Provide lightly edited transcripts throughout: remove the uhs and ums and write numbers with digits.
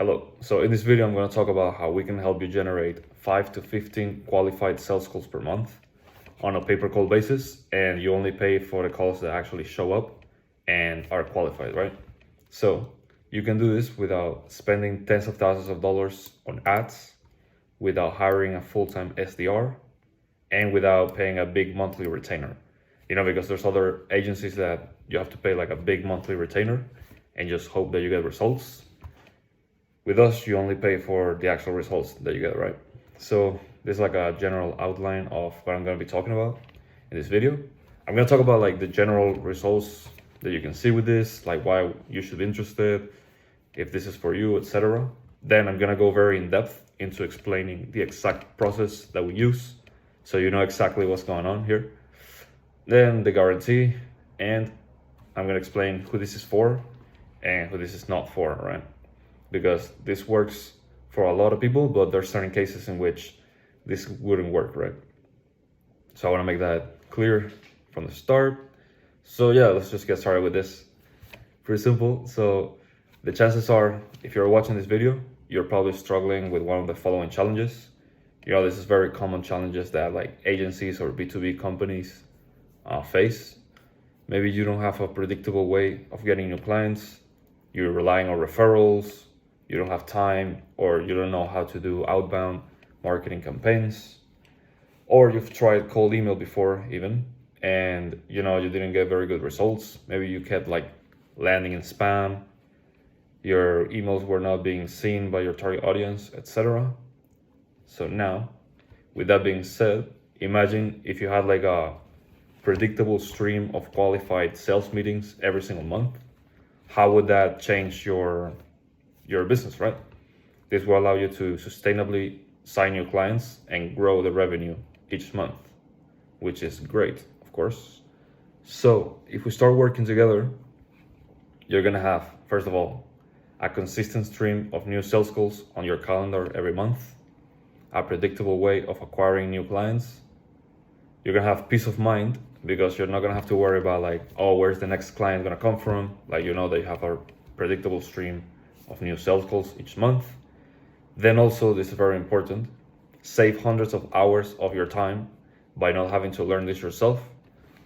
Hello. So in this video, I'm going to talk about how we can help you generate 5 to 15 qualified sales calls per month on a pay-per-call basis, and you only pay for the calls that actually show up and are qualified, right? So you can do this without spending tens of thousands of dollars on ads, without hiring a full-time SDR, and without paying a big monthly retainer. Because there's other agencies that you have to pay like a big monthly retainer and just hope that you get results. With us, you only pay for the actual results that you get, right? So this is like a general outline of what I'm going to be talking about in this video. I'm going to talk about like the general results that you can see with this, like why you should be interested, if this is for you, etc. Then I'm going to go very in depth into explaining the exact process that we use, so you know exactly what's going on here. Then the guarantee, and I'm going to explain who this is for and who this is not for, right? Because this works for a lot of people, but there's certain cases in which this wouldn't work, right? So I want to make that clear from the start. So yeah, let's just get started with this. Pretty simple. So the chances are, if you're watching this video, you're probably struggling with one of the following challenges. This is very common challenges that like agencies or B2B companies face. Maybe you don't have a predictable way of getting new clients. You're relying on referrals. You don't have time, or you don't know how to do outbound marketing campaigns, or you've tried cold email before even, and you didn't get very good results. Maybe you kept like landing in spam, your emails were not being seen by your target audience, etc. So now, with that being said, imagine if you had like a predictable stream of qualified sales meetings every single month. How would that change your business, right? This will allow you to sustainably sign new clients and grow the revenue each month, which is great, of course. So if we start working together, you're gonna have, first of all, a consistent stream of new sales calls on your calendar every month, a predictable way of acquiring new clients. You're gonna have peace of mind because you're not gonna have to worry about like, oh, where's the next client gonna come from? Like, that you have a predictable stream of new sales calls each month. Then also, this is very important, save hundreds of hours of your time by not having to learn this yourself.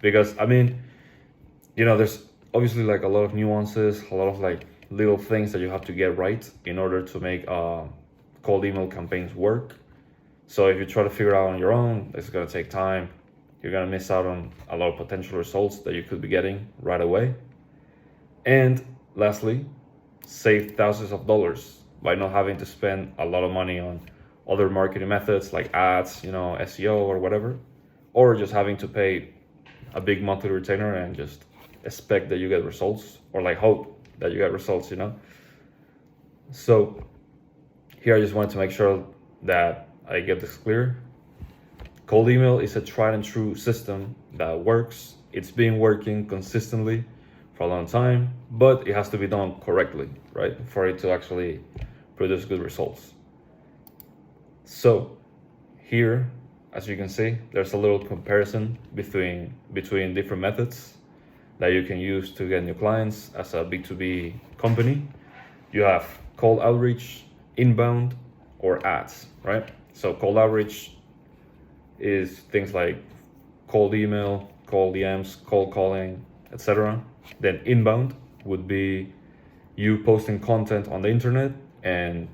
Because there's obviously like a lot of nuances, a lot of like little things that you have to get right in order to make cold email campaigns work. So if you try to figure out on your own, it's gonna take time. You're gonna miss out on a lot of potential results that you could be getting right away. And lastly, save thousands of dollars by not having to spend a lot of money on other marketing methods like ads, SEO or whatever, or just having to pay a big monthly retainer and just expect that you get results, or like hope that you get results, So here I just wanted to make sure that I get this clear. Cold email is a tried and true system that works. It's been working consistently for a long time, but it has to be done correctly, right? For it to actually produce good results. So here, as you can see, there's a little comparison between different methods that you can use to get new clients as a B2B company. You have cold outreach, inbound, or ads, right? So cold outreach is things like cold email, cold DMs, cold calling, etc. Then inbound would be you posting content on the internet and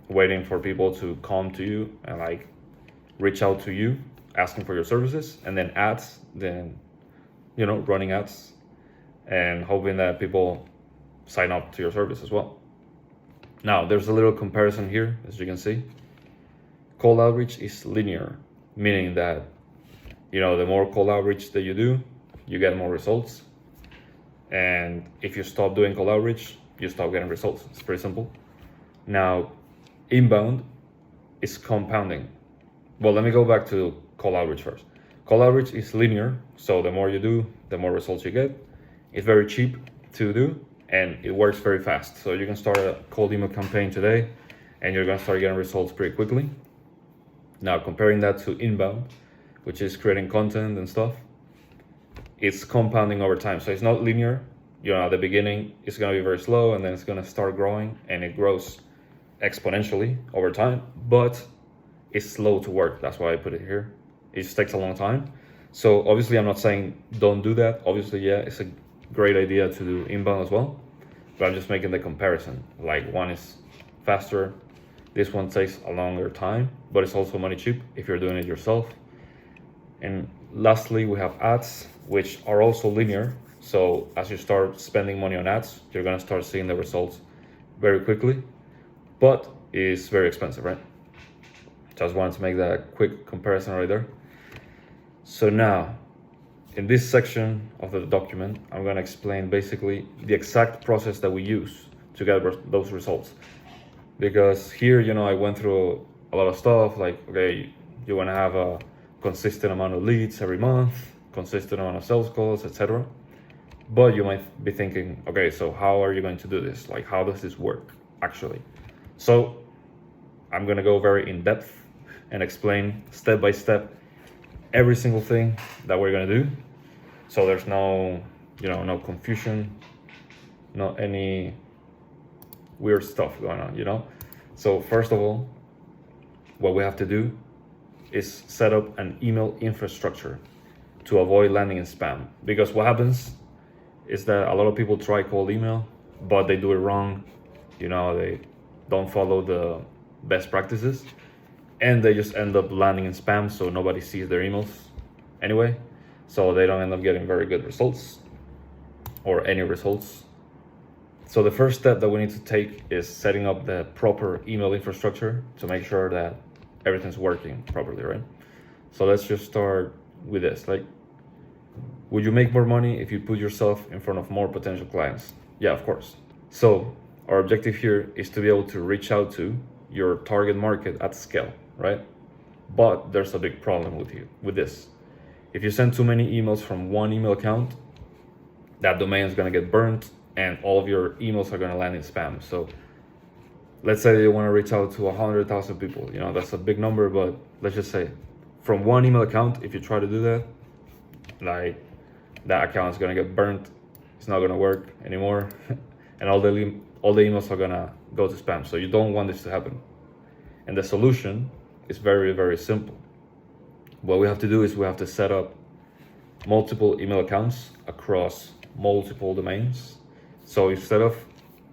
waiting for people to come to you and like reach out to you asking for your services. And then ads, then running ads and hoping that people sign up to your service as well. Now there's a little comparison here, as you can see. Cold outreach is linear, meaning that the more cold outreach that you do, you get more results. And if you stop doing cold outreach, you stop getting results. It's pretty simple. Now, inbound is compounding. Well, let me go back to cold outreach first. Cold outreach is linear, so the more you do, the more results you get. It's very cheap to do, and it works very fast. So you can start a cold email campaign today, and you're gonna start getting results pretty quickly. Now, comparing that to inbound, which is creating content and stuff, it's compounding over time. So it's not linear. At the beginning, it's going to be very slow, and then it's going to start growing, and it grows exponentially over time, but it's slow to work. That's why I put it here. It just takes a long time. So obviously I'm not saying don't do that. Obviously, yeah, it's a great idea to do inbound as well, but I'm just making the comparison. Like, one is faster, this one takes a longer time, but it's also money cheap if you're doing it yourself. And lastly, we have ads, which are also linear. So as you start spending money on ads, you're gonna start seeing the results very quickly, but it's very expensive, right? Just wanted to make that quick comparison right there. So now, in this section of the document, I'm gonna explain basically the exact process that we use to get those results. Because here, I went through a lot of stuff, like, okay, you wanna have a consistent amount of leads every month, consistent amount of sales calls, etc. But you might be thinking, okay, so how are you going to do this? Like, how does this work actually? So I'm gonna go very in depth and explain step by step every single thing that we're gonna do. So there's no, no confusion, not any weird stuff going on, So first of all, what we have to do is set up an email infrastructure to avoid landing in spam. Because what happens is that a lot of people try cold email, but they do it wrong. They don't follow the best practices, and they just end up landing in spam, so nobody sees their emails anyway. So they don't end up getting very good results or any results. So the first step that we need to take is setting up the proper email infrastructure to make sure that everything's working properly, right? So let's just start with this. Like, would you make more money if you put yourself in front of more potential clients? Yeah, of course. So our objective here is to be able to reach out to your target market at scale, right? But there's a big problem with this. If you send too many emails from one email account, that domain is gonna get burnt and all of your emails are gonna land in spam. So let's say you wanna reach out to 100,000 people, that's a big number, but let's just say from one email account, if you try to do that, like, that account is gonna get burnt, it's not gonna work anymore, and all the emails are gonna go to spam. So you don't want this to happen. And the solution is very, very simple. What we have to do is we have to set up multiple email accounts across multiple domains. So instead of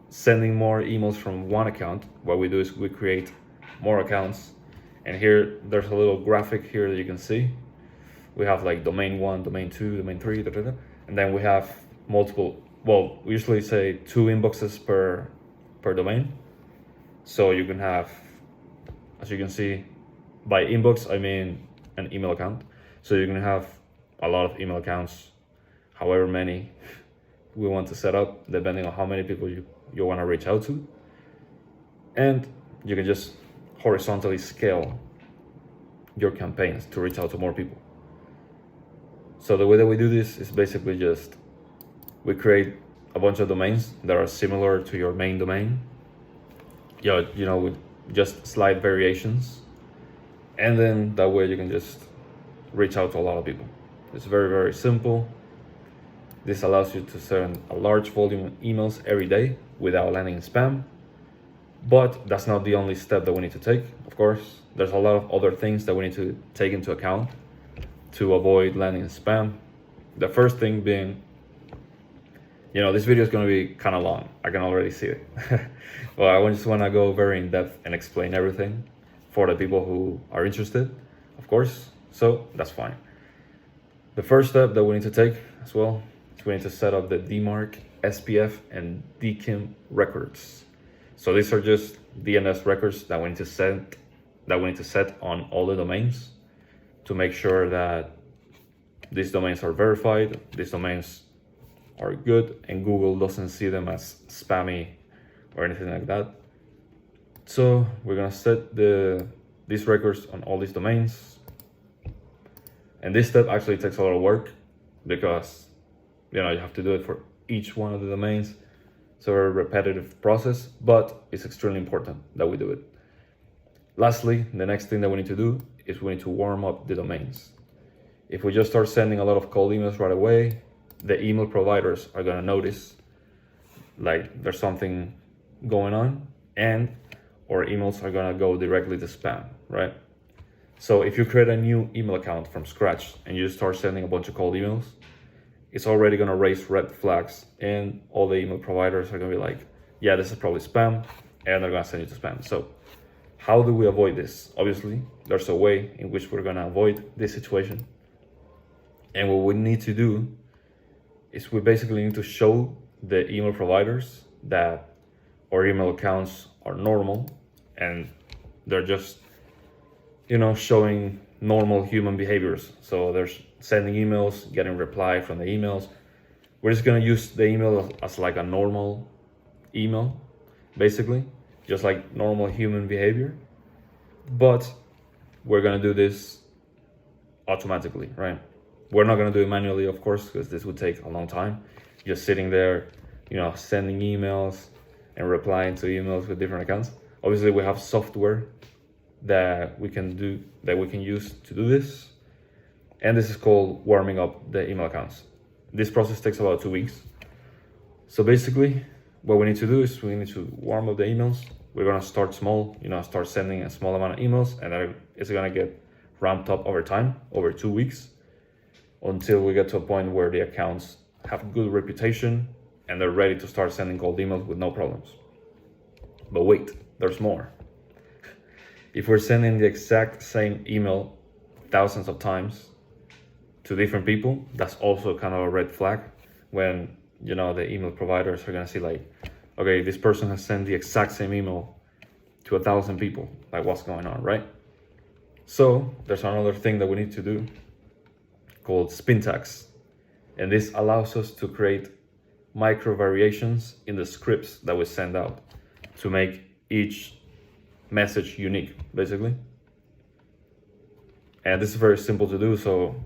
sending more emails from one account, what we do is we create more accounts. And here, there's a little graphic here that you can see. We have like domain 1, domain 2, domain 3, and then we have multiple, well, we usually say 2 inboxes per domain. So you can have, as you can see, by inbox, I mean an email account. So you can have a lot of email accounts, however many we want to set up, depending on how many people you want to reach out to. And you can just horizontally scale your campaigns to reach out to more people. So the way that we do this is basically just, we create a bunch of domains that are similar to your main domain, with just slight variations. And then that way you can just reach out to a lot of people. It's very, very simple. This allows you to send a large volume of emails every day without landing in spam. But that's not the only step that we need to take. Of course, there's a lot of other things that we need to take into account to avoid landing in spam. The first thing being, this video is going to be kind of long. I can already see it. But I just want to go very in depth and explain everything for the people who are interested, of course. So that's fine. The first step that we need to take as well is we need to set up the DMARC, SPF, and DKIM records. So these are just DNS records that we need to set on all the domains to make sure that these domains are verified, these domains are good, and Google doesn't see them as spammy or anything like that. So we're gonna set these records on all these domains. And this step actually takes a lot of work because you have to do it for each one of the domains. It's a very repetitive process, but it's extremely important that we do it. Lastly, the next thing that we need to do is we need to warm up the domains. If we just start sending a lot of cold emails right away, the email providers are gonna notice like there's something going on, and or emails are gonna go directly to spam, right? So if you create a new email account from scratch and you start sending a bunch of cold emails, it's already gonna raise red flags, and all the email providers are gonna be like, yeah, this is probably spam, and they're gonna send you to spam. So how do we avoid this? Obviously, there's a way in which we're gonna avoid this situation. And what we need to do is we basically need to show the email providers that our email accounts are normal and they're just, showing normal human behaviors. So they're sending emails, getting reply from the emails. We're just gonna use the email as like a normal email, basically, just like normal human behavior. But we're gonna do this automatically, right? We're not gonna do it manually, of course, because this would take a long time. Just sitting there, sending emails and replying to emails with different accounts. Obviously, we have software that we can use to do this, and this is called warming up the email accounts. This process takes about 2 weeks. So basically, what we need to do is we need to warm up the emails. We're gonna start small, start sending a small amount of emails, and then it's gonna get ramped up over time, over 2 weeks, until we get to a point where the accounts have good reputation and they're ready to start sending cold emails with no problems. But wait, there's more. If we're sending the exact same email thousands of times to different people, that's also kind of a red flag, when the email providers are gonna see like, okay, this person has sent the exact same email to 1,000 people, like what's going on, right? So there's another thing that we need to do called spin tags, and this allows us to create micro variations in the scripts that we send out to make each message unique, basically. And this is very simple to do. So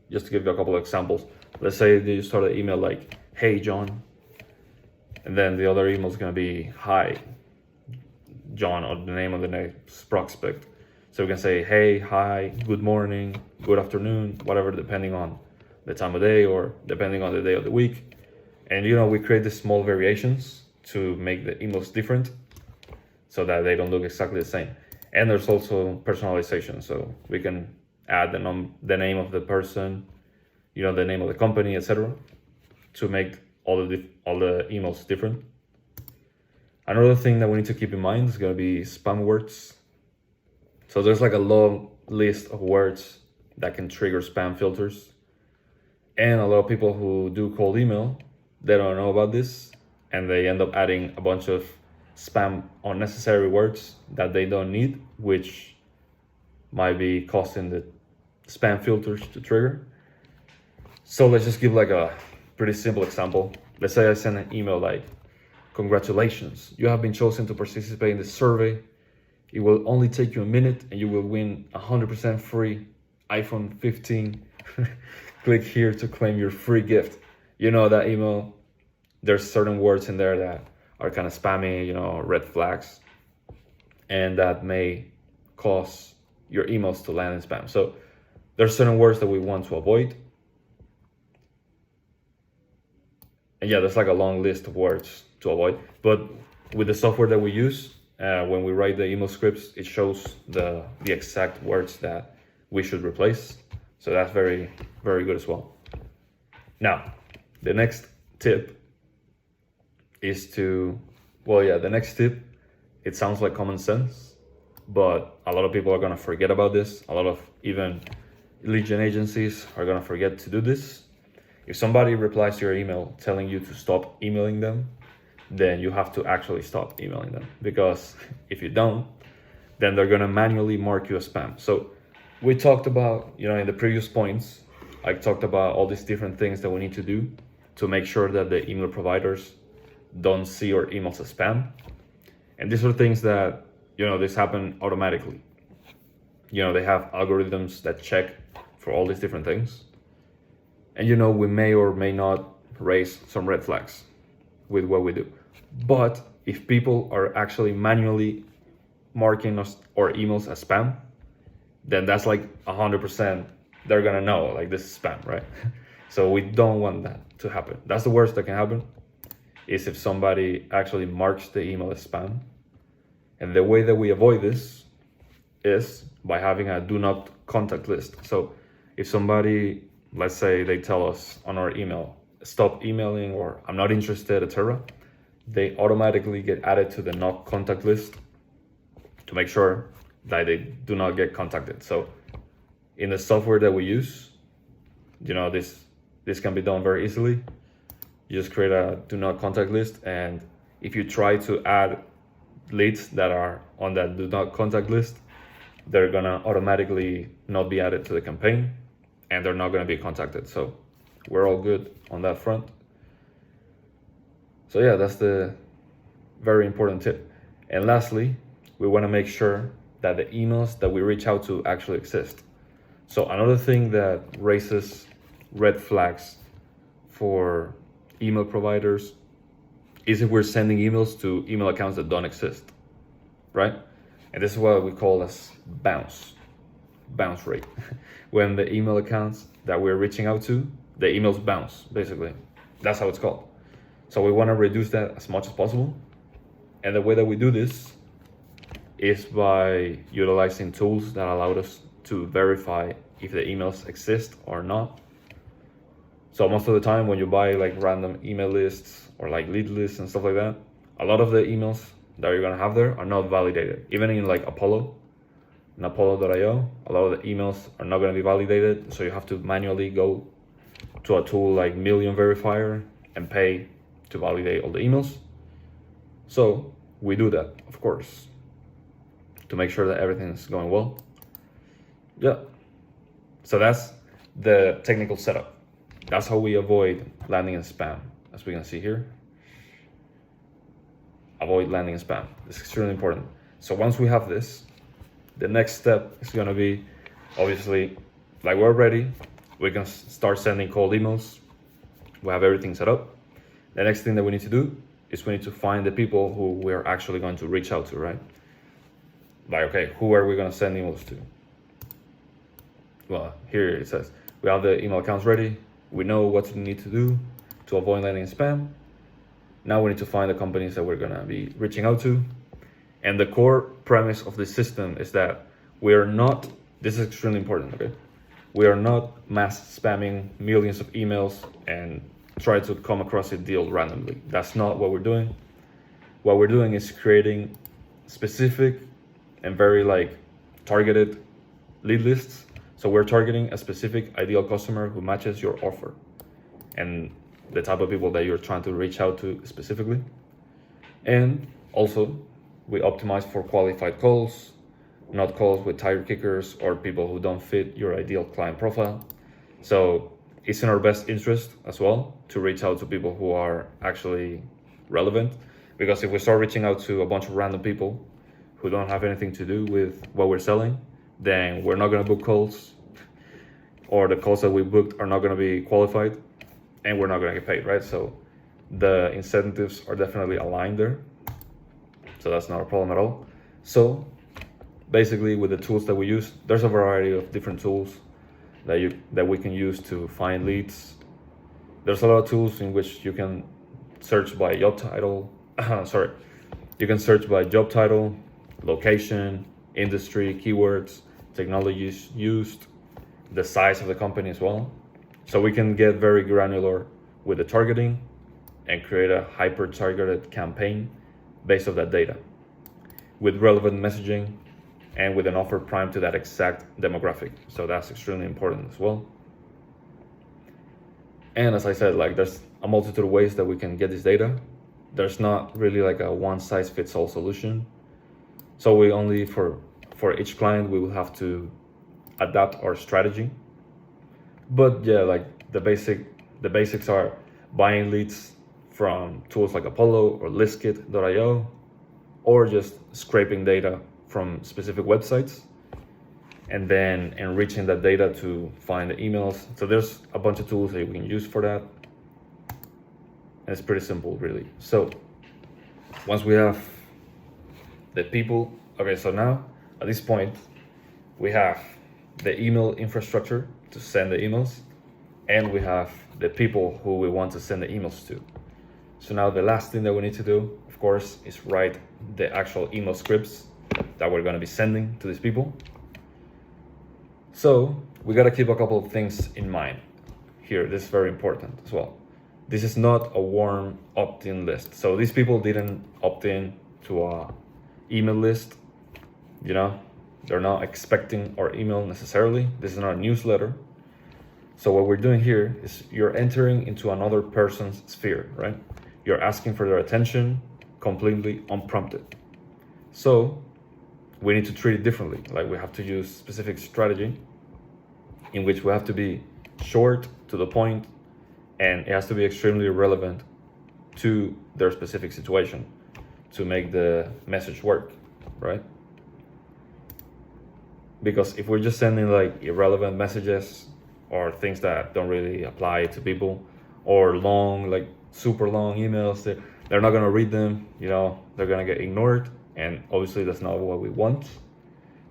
just to give you a couple of examples, let's say that you start an email like, hey John, and then the other email is going to be, hi John, or the name of the next prospect. So we can say, hey, hi, good morning, good afternoon, whatever, depending on the time of day or depending on the day of the week. And we create these small variations to make the emails different so that they don't look exactly the same. And there's also personalization. So we can add the name of the person, the name of the company, etc., to make all the emails different. Another thing that we need to keep in mind is going to be spam words. So there's like a long list of words that can trigger spam filters. And a lot of people who do cold email, they don't know about this, and they end up adding a bunch of spam unnecessary words that they don't need, which might be causing the spam filters to trigger. So let's just give like a pretty simple example. Let's say I send an email like, congratulations, you have been chosen to participate in this survey. It will only take you a minute and you will win 100% free iPhone 15. Click here to claim your free gift. That email, there's certain words in there that are kind of spammy, red flags, and that may cause your emails to land in spam. So there's certain words that we want to avoid. And yeah, there's like a long list of words to avoid. But with the software that we use, when we write the email scripts, it shows the exact words that we should replace. So that's very, very good as well. Now, the next tip is the next tip, it sounds like common sense, but a lot of people are gonna forget about this. A lot of even lead gen agencies are gonna forget to do this. If somebody replies to your email telling you to stop emailing them, then you have to actually stop emailing them, because if you don't, then they're gonna manually mark you as spam. So we talked about, in the previous points, I talked about all these different things that we need to do to make sure that the email providers don't see your emails as spam. And these are things that, this happen automatically. They have algorithms that check for all these different things. And we may or may not raise some red flags with what we do. But if people are actually manually marking us or emails as spam, then that's like 100%, they're gonna know like this is spam, right? So we don't want that to happen. That's the worst that can happen, is if somebody actually marks the email as spam. And the way that we avoid this is by having a do not contact list. So if somebody, let's say they tell us on our email, stop emailing or I'm not interested, etc., they automatically get added to the not contact list to make sure that they do not get contacted. So in the software that we use, this can be done very easily. You just create a do not contact list, and if you try to add leads that are on that do not contact list, they're gonna automatically not be added to the campaign and they're not gonna be contacted. So we're all good on that front. So yeah, that's the very important tip. And lastly, we wanna make sure that the emails that we reach out to actually exist. So another thing that raises red flags for email providers is if we're sending emails to email accounts that don't exist, right? And this is what we call as bounce rate. When the email accounts that we're reaching out to, the emails bounce, basically. That's how it's called. So we want to reduce that as much as possible. And the way that we do this is by utilizing tools that allow us to verify if the emails exist or not. So most of the time when you buy like random email lists or like lead lists and stuff like that, a lot of the emails that you're gonna have there are not validated. Even in like Apollo, in Apollo.io, a lot of the emails are not gonna be validated. So you have to manually go to a tool like Million Verifier and pay to validate all the emails. So we do that, of course, to make sure that everything's going well. Yeah. So that's the technical setup. That's how we avoid landing in spam, as we can see here. Avoid landing in spam. It's extremely important. So once we have this, the next step is gonna be, obviously, like we're ready, we can start sending cold emails. We have everything set up. The next thing that we need to do is we need to find the people who we're actually going to reach out to, right? Like, okay, who are we gonna send emails to? Well, here it says, we have the email accounts ready. We know what we need to do to avoid landing in spam. Now we need to find the companies that we're gonna be reaching out to. And the core premise of this system is that we are not, this is extremely important, okay? We are not mass spamming millions of emails and try to come across a deal randomly. That's not what we're doing. What we're doing is creating specific and very like targeted lead lists. So we're targeting a specific ideal customer who matches your offer and the type of people that you're trying to reach out to specifically. And also we optimize for qualified calls, not calls with tire kickers or people who don't fit your ideal client profile. So it's in our best interest as well to reach out to people who are actually relevant, because if we start reaching out to a bunch of random people who don't have anything to do with what we're selling, then we're not going to book calls, or the calls that we booked are not going to be qualified, and we're not going to get paid, right? So the incentives are definitely aligned there. So that's not a problem at all. So basically with the tools that we use, there's a variety of different tools that we can use to find leads. There's a lot of tools in which you can search by job title. You can search by job title, location, industry, keywords, technologies used, the size of the company as well. So we can get very granular with the targeting and create a hyper targeted campaign based on that data with relevant messaging and with an offer primed to that exact demographic. So that's extremely important as well. And as I said, like there's a multitude of ways that we can get this data. There's not really like a one size fits all solution. So we only for each client, we will have to adapt our strategy. But yeah, like the basics are buying leads from tools like Apollo or listkit.io, or just scraping data from specific websites and then enriching that data to find the emails. So there's a bunch of tools that we can use for that. And it's pretty simple, really. So once we have the people, okay, so now at this point, we have the email infrastructure to send the emails, and we have the people who we want to send the emails to. So now the last thing that we need to do, of course, is write the actual email scripts that we're going to be sending to these people. So we got to keep a couple of things in mind here. This is very important as well. This is not a warm opt-in list. So these people didn't opt in to a email list. You know, they're not expecting our email necessarily. This is not a newsletter. So what we're doing here is you're entering into another person's sphere, right? You're asking for their attention completely unprompted. So we need to treat it differently. Like we have to use specific strategy in which we have to be short, to the point, and it has to be extremely relevant to their specific situation to make the message work, right? Because if we're just sending like irrelevant messages or things that don't really apply to people, or long, like super long emails, they're not gonna read them, you know, they're gonna get ignored, and obviously that's not what we want.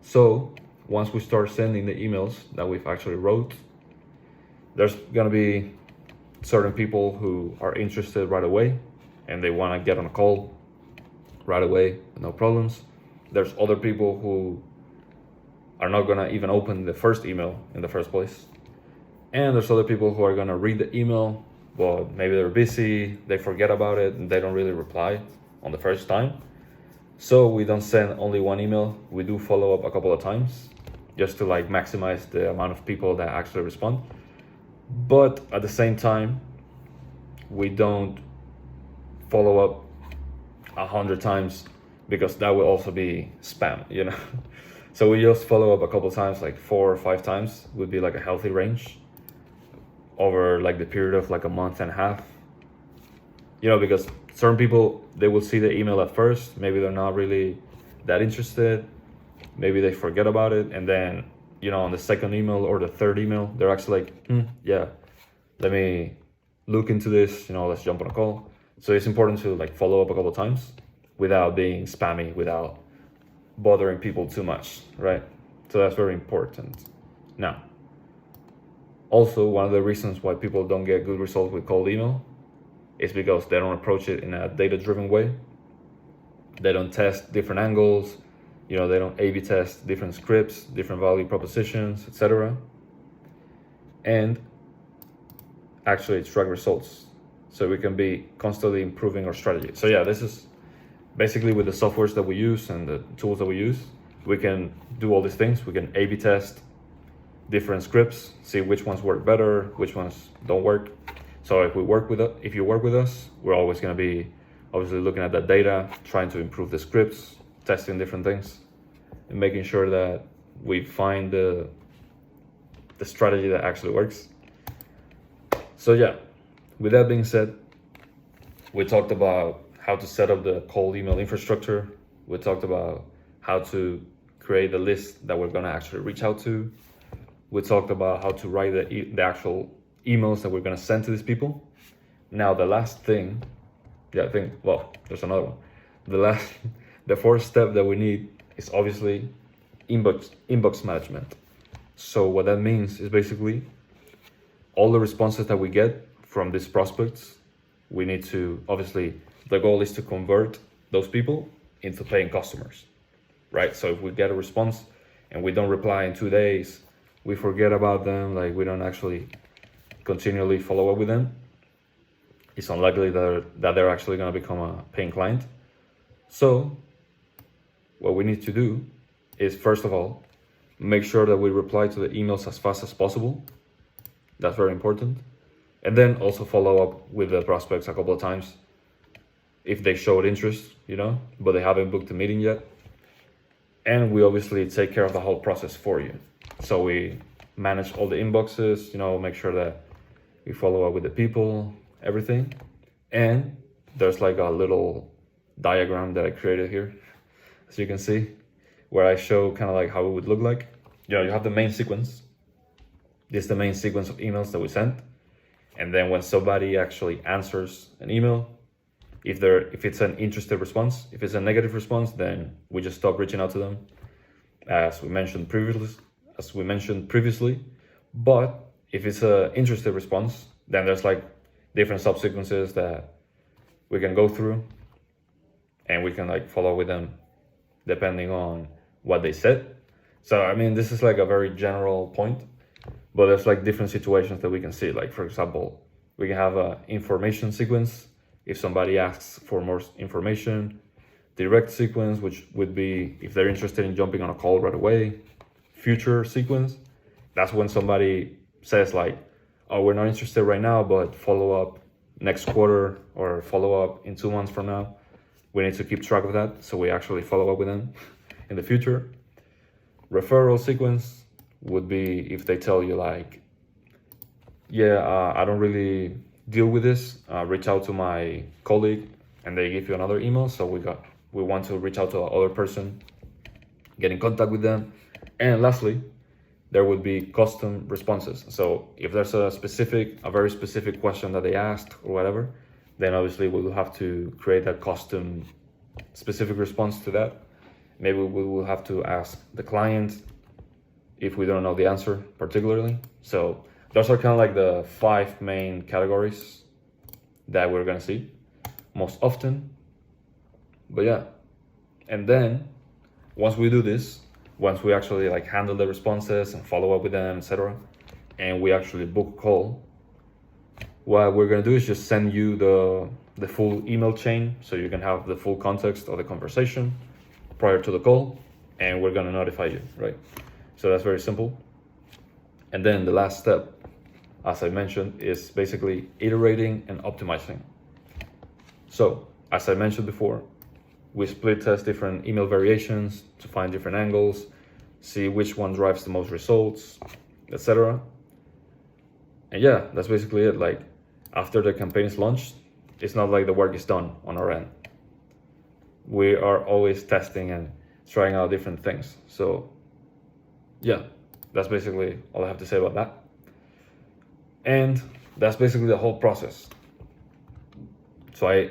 So once we start sending the emails that we've actually wrote, there's gonna be certain people who are interested right away and they wanna get on a call right away, no problems. There's other people who are not gonna even open the first email in the first place. And there's other people who are gonna read the email, but maybe they're busy, they forget about it, and they don't really reply on the first time. So we don't send only one email, we do follow up a couple of times, just to like maximize the amount of people that actually respond. But at the same time, we don't follow up 100 times, because that will also be spam, you know? So we just follow up a couple of times, like 4 or 5 times would be like a healthy range over like the period of like a month and a half. You know, because certain people, they will see the email at first, maybe they're not really that interested, maybe they forget about it, and then, you know, on the second email or the third email, they're actually like, yeah, let me look into this, you know, let's jump on a call. So it's important to like follow up a couple of times without being spammy, without bothering people too much, right? So that's very important. Now, also one of the reasons why people don't get good results with cold email is because they don't approach it in a data-driven way. They don't test different angles, you know, they don't A/B test different scripts, different value propositions, etc. And actually extract results so we can be constantly improving our strategy. So yeah, this is basically with the softwares that we use and the tools that we use, we can do all these things. We can A/B test different scripts, see which ones work better, which ones don't work. So if you work with us, we're always going to be obviously looking at that data, trying to improve the scripts, testing different things, and making sure that we find the strategy that actually works. So yeah, with that being said, we talked about how to set up the cold email infrastructure. We talked about how to create the list that we're going to actually reach out to. We talked about how to write the actual emails that we're going to send to these people. Now the last thing, there's another one. The fourth step that we need is obviously inbox management. So what that means is basically all the responses that we get from these prospects, we need to, obviously, the goal is to convert those people into paying customers, right? So if we get a response and we don't reply in 2 days, we forget about them, like we don't actually continually follow up with them, it's unlikely that they're actually going to become a paying client. So what we need to do is, first of all, make sure that we reply to the emails as fast as possible. That's very important. And then also follow up with the prospects a couple of times if they showed interest, you know, but they haven't booked a meeting yet. And we obviously take care of the whole process for you. So we manage all the inboxes, you know, make sure that we follow up with the people, everything. And there's like a little diagram that I created here, as you can see, where I show kind of like how it would look like. You know, you have the main sequence. This is the main sequence of emails that we sent. And then when somebody actually answers an email, if it's an interested response, if it's a negative response, then we just stop reaching out to them, as we mentioned previously. But if it's an interested response, then there's like different subsequences that we can go through and we can like follow with them depending on what they said. So I mean, this is like a very general point, but there's like different situations that we can see. Like for example, we can have a information sequence if somebody asks for more information, direct sequence, which would be if they're interested in jumping on a call right away, future sequence. That's when somebody says like, oh, we're not interested right now, but follow up next quarter or follow up in 2 months from now. We need to keep track of that, so we actually follow up with them in the future. Referral sequence would be if they tell you like, yeah, I don't really deal with this, reach out to my colleague, and they give you another email. So we want to reach out to the other person, get in contact with them. And lastly, there would be custom responses. So if there's a very specific question that they asked or whatever, then obviously we will have to create a custom specific response to that. Maybe we will have to ask the client if we don't know the answer particularly. So those are kind of like the 5 main categories that we're gonna see most often. But yeah, and then once we do this, once we actually like handle the responses and follow up with them, etc., and we actually book a call, what we're gonna do is just send you the full email chain so you can have the full context of the conversation prior to the call, and we're gonna notify you, right? So that's very simple. And then the last step, as I mentioned, is basically iterating and optimizing. So as I mentioned before, we split test different email variations to find different angles, see which one drives the most results, etc. And yeah, that's basically it. Like after the campaign is launched, it's not like the work is done on our end. We are always testing and trying out different things. So yeah, that's basically all I have to say about that. And that's basically the whole process. So I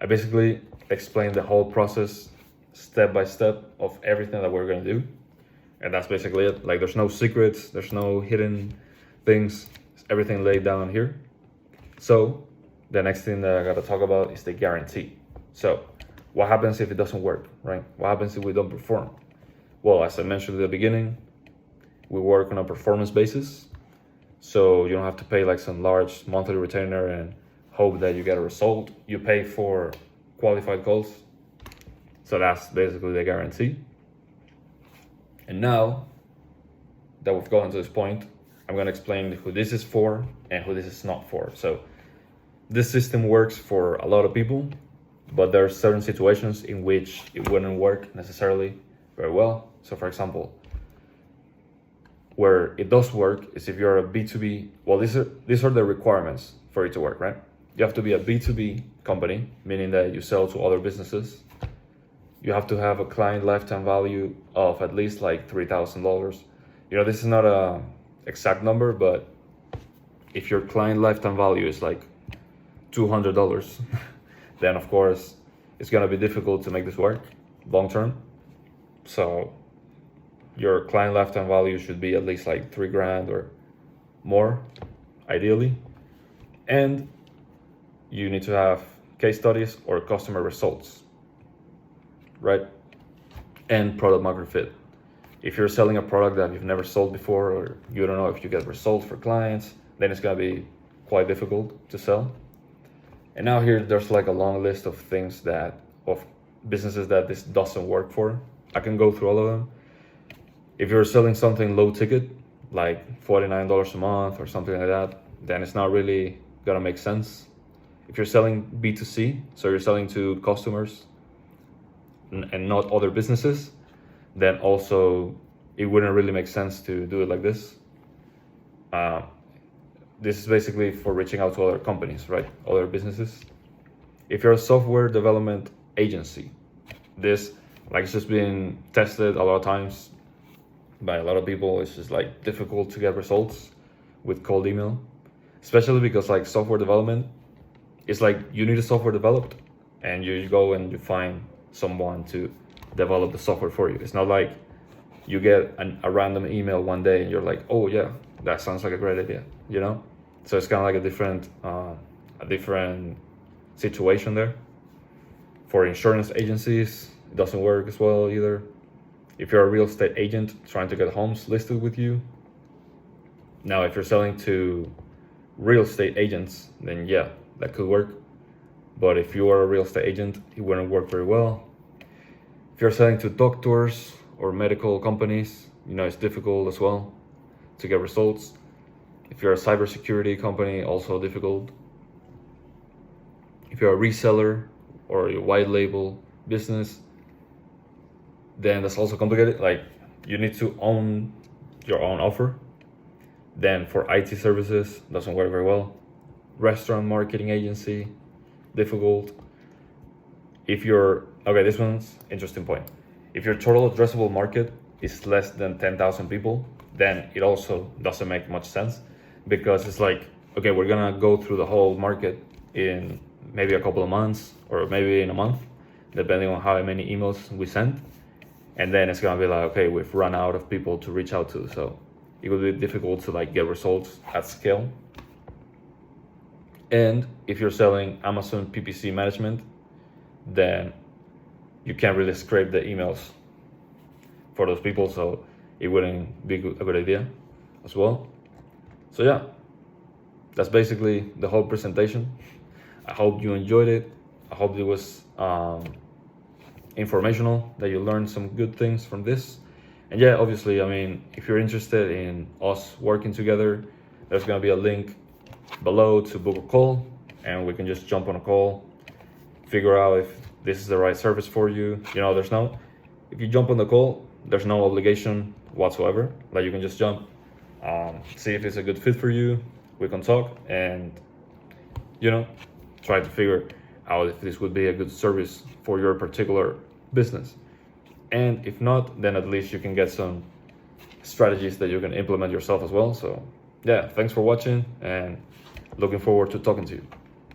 basically explained the whole process step by step of everything that we're gonna do. And that's basically it. Like there's no secrets, there's no hidden things, it's everything laid down here. So the next thing that I gotta talk about is the guarantee. So what happens if it doesn't work, right? What happens if we don't perform? Well, as I mentioned at the beginning, we work on a performance basis. So you don't have to pay like some large monthly retainer and hope that you get a result. You pay for qualified calls. So that's basically the guarantee. And now that we've gotten to this point, I'm gonna explain who this is for and who this is not for. So this system works for a lot of people, but there are certain situations in which it wouldn't work necessarily very well. So for example, where it does work is if you're a B2B, well, these are the requirements for it to work, right? You have to be a B2B company, meaning that you sell to other businesses. You have to have a client lifetime value of at least like $3,000. You know, this is not a exact number, but if your client lifetime value is like $200, then of course it's gonna be difficult to make this work long term. So your client lifetime value should be at least like $3,000 or more, ideally. And you need to have case studies or customer results, right? And product market fit. If you're selling a product that you've never sold before, or you don't know if you get results for clients, then it's gonna be quite difficult to sell. And now here, there's like a long list of things of businesses that this doesn't work for. I can go through all of them. If you're selling something low ticket, like $49 a month or something like that, then it's not really gonna make sense. If you're selling B2C, so you're selling to customers and not other businesses, then also it wouldn't really make sense to do it like this. This is basically for reaching out to other companies, right? Other businesses. If you're a software development agency, this like it's just been tested a lot of times by a lot of people. It's just like difficult to get results with cold email, especially because like software development, it's like you need a software developed and you go and you find someone to develop the software for you. It's not like you get a random email one day and you're like, oh yeah, that sounds like a great idea, you know? So it's kind of like a different situation there. For insurance agencies, it doesn't work as well either. If you're a real estate agent trying to get homes listed with you, now if you're selling to real estate agents, then yeah, that could work. But if you are a real estate agent, it wouldn't work very well. If you're selling to doctors or medical companies, it's difficult as well to get results. If you're a cybersecurity company, also difficult. If you're a reseller or a white label business, then that's also complicated. Like, you need to own your own offer. Then for IT services, doesn't work very well. Restaurant marketing agency, difficult. This one's interesting point. If your total addressable market is less than 10,000 people, then it also doesn't make much sense, because it's like, okay, we're gonna go through the whole market in maybe a couple of months or maybe in a month, depending on how many emails we send. And then it's gonna be like, okay, we've run out of people to reach out to. So it will be difficult to like get results at scale. And if you're selling Amazon PPC management, then you can't really scrape the emails for those people, so it wouldn't be a good idea as well. So yeah, that's basically the whole presentation. I hope you enjoyed it. I hope it was informational, that you learned some good things from this. And yeah, obviously, if you're interested in us working together, there's gonna be a link below to book a call, and we can just jump on a call, figure out if this is the right service for you. If you jump on the call, there's no obligation whatsoever. Like, you can just jump, see if it's a good fit for you. We can talk and try to figure out if this would be a good service for your particular business. And if not, then at least you can get some strategies that you can implement yourself as well. So yeah, thanks for watching, and looking forward to talking to you.